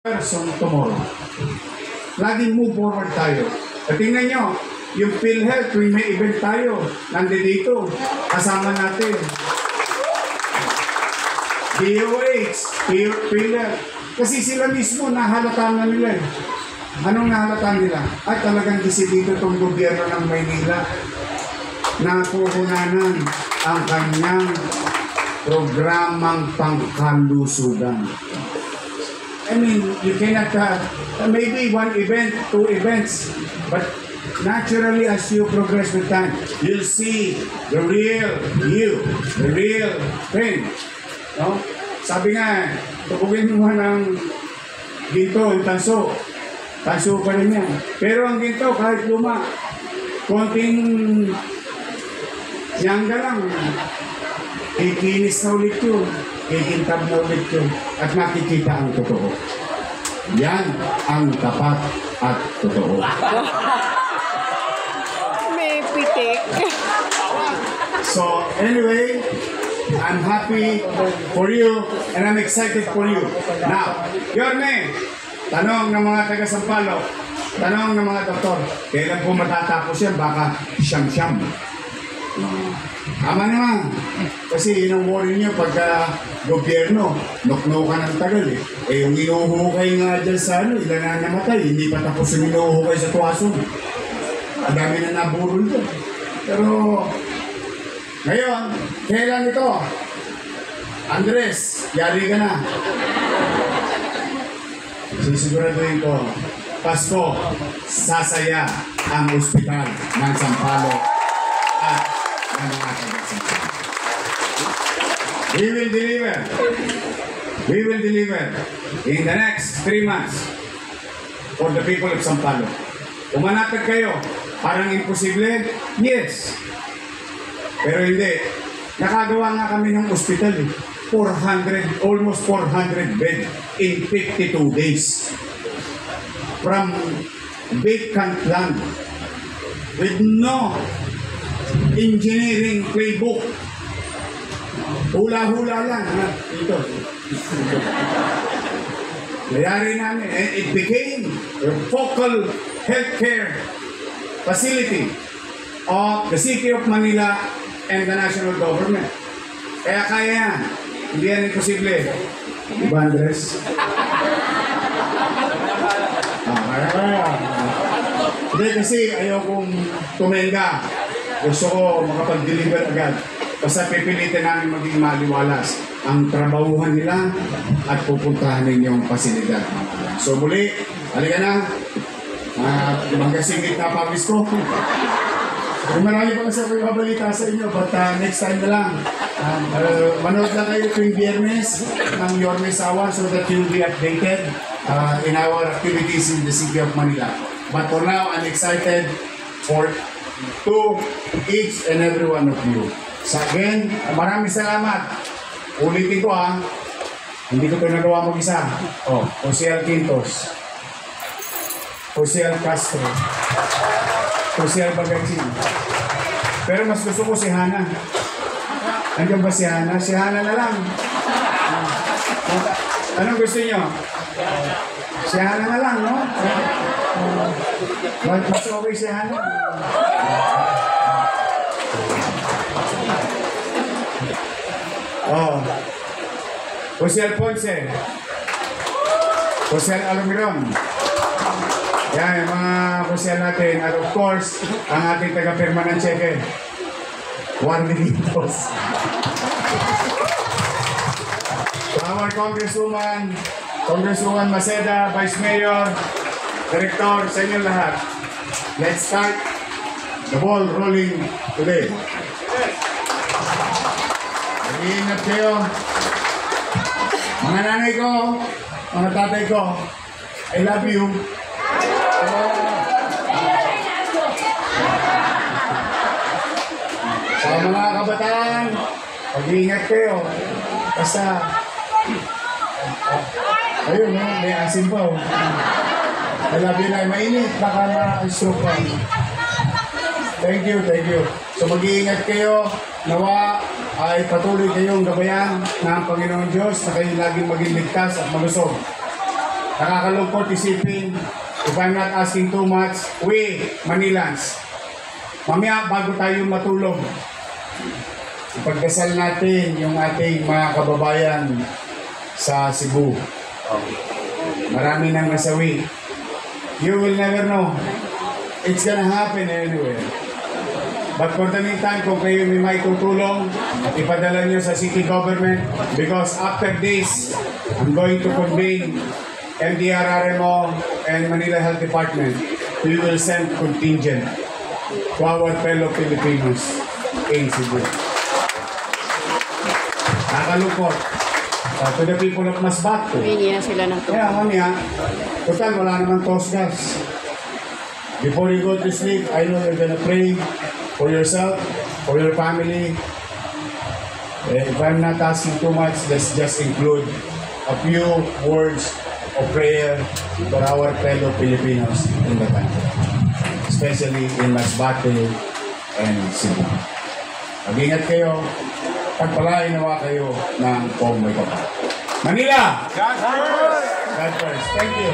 person tomorrow. Laging move forward tayo. At tingnan nyo, yung PhilHealth, tuwing may event tayo, nandito, kasama natin. DOH, PhilHealth. Kasi sila mismo, nahalata na nila. Anong nahalata nila? At talagang disidido itong gobyerno ng Maynila na puhunanan ang kanyang programang pangkalusugan. I mean, you cannot maybe one event, two events, but naturally as you progress with time, you'll see the real you, the real thing. No? Sabi nga, tupugin mo ng ginto, yung tanso. Tanso pa rin yan. Pero ang ginto, kahit luma, konting yangga lang, ikinis na ulit yun. Kikintab na ulit yun at makikita ang totoo. Yan ang tapat at totoo. May pitik. So anyway, I'm happy for you and I'm excited for you. Now, Yorme, tanong ng mga taga-Sampaloc, tanong ng mga doktor, kailan po matatapos yan? Baka siyam-siyam. Tama naman. Kasi yun ang worry nyo pagka gobyerno, nuknukan ng tagal eh. Eh yung inuhukay nga dyan sa ano, ilan na namatay, hindi pa tapos yung inuhukay sa tuwason. Ang dami na naburol dyan. Pero, ngayon, kailan ito? Andres, yari ka na. Sisiguraduhin ko, Pasko, sasaya ang ospital ng Sampaloc at ng mga taga-Sampaloc. We will deliver. We will deliver in the next 3 months for the people of Sampaloc. Umanapit kayo, parang imposible? Yes. Pero hindi. Nakagawa nga kami ng ospital eh. 400, almost 400 bed in 52 days. From vacant land with no engineering playbook. Hula-hula lang. Ito. Layari namin. And it became a focal healthcare facility of the City of Manila and the national government. Kaya kaya yan. Hindi yan imposible. Diba, Andres? Kaya. Hindi kasi ayaw kong tumenga. Gusto ko makapag-deliver agad. Basta pipilitin namin maging maliwalas ang trabahuhan nila at pupuntahan ninyong pasilidad. So muli, halika na. Magkasingit na pawis ko. Marami pa kasi ako ibabalita sa inyo, but next time na lang. Manood lang kayo tuwing Biyernes ng Yorme Sawa so that you'll be updated in our activities in the City of Manila. But for now, I'm excited to each and every one of you. So again, maraming salamat. Ulitin ko hindi ko ito nagawa mag-isa. Jose Al Quintos, Jose Al Castro, Jose Al Bagachin. Pero mas gusto ko si Hana. Nandiyan ba si Hana? Si Hana na lang. Anong gusto niyo? Si Hana na lang, no? Mas okay si Hana. Jose Alfonse, Jose Alumiron. Yan, yung mga Jose natin. At of course, ang ating taga-pirma ng cheque, Juan Delitos. Our Congresswoman Maceda, Vice Mayor, Director, sa inyo lahat. Let's start the ball rolling today. Mag-iingat kayo. Mga nanay ko, mga tatay ko, I love you. Sa mga kabataan, mag-iingat kayo. Basta, ayun, may asin pa. I love you na. Mainit, baka na-stroke pa. Thank you, thank you. So mag-iingat kayo. Nawa ay patuloy kayong gabayan ng Panginoon Diyos na kayo laging maging ligtas at malusog. Nakakalungkot isipin, if I'm not asking too much, we, Manilans, mamaya bago tayo matulog, ipagdasal natin yung ating mga kababayan sa Cebu. Marami nang nasawi. You will never know. It's gonna happen anywhere. But for the meantime, kung kayo may maitutulong, ipadala nyo sa city government because after this, I'm going to convene MDRRMO and Manila Health Department. We will send contingent to our fellow Filipinos in Cebu. Nakalungkot. To the people of Masbate. Humingi sila ng tulong. Kaya mamaya, total wala naman toast gas. Before you go to sleep, I know you're gonna pray for yourself, for your family. If I'm not asking too much, let's just include a few words of prayer for our fellow Filipinos in the country, especially in Masbate and Cebu. Mag-ingat kayo, pagpalain nawa kayo ng Pong May Kapal. Manila! God first! God first. Thank you.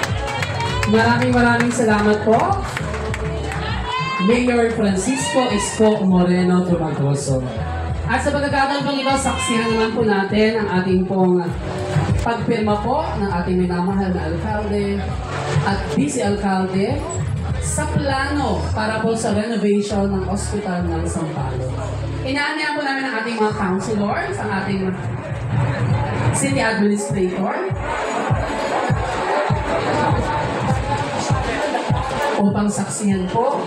Maraming salamat po. Mayor Francisco Esco Moreno Tumagoso. At sa pagkakataon pong ito, saksihan naman po natin ang ating pong pagpirma po ng ating minamahal na alkalde at vice-alkalde sa plano para po sa renovation ng Ospital ng Sampaloc. Inaanyahan po namin ang ating mga councilors, ang ating city administrator, upang saksihan po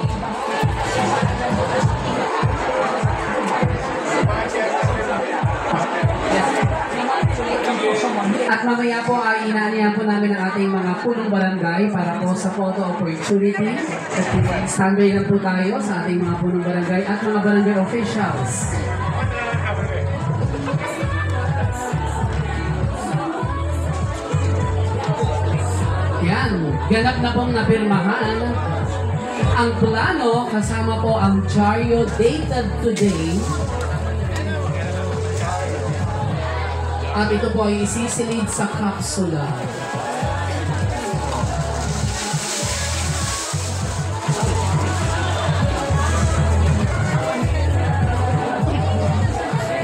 at mamaya po ay inaanihan po namin ang ating mga punong barangay para po sa photo opportunity. Standby lang po tayo sa ating mga punong barangay at mga barangay officials. Yan, ganap na pong napirmahan ang plano kasama po ang dyaryo dated today. At ito po ay isisilid sa kapsula.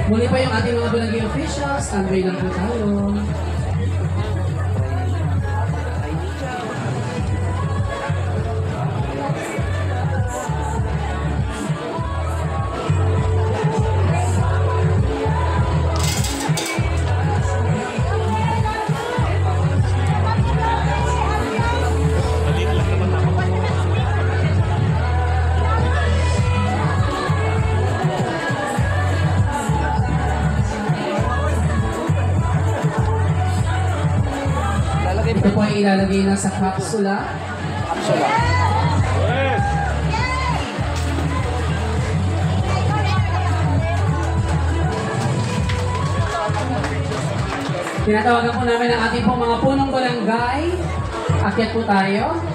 Muli pa yung ating mga barangay officials. Standby lang po tayo. Ito po ay ilalagay na sa kapsula. Tinatawagan po namin ang ating pong mga punong barangay. Akyat po tayo.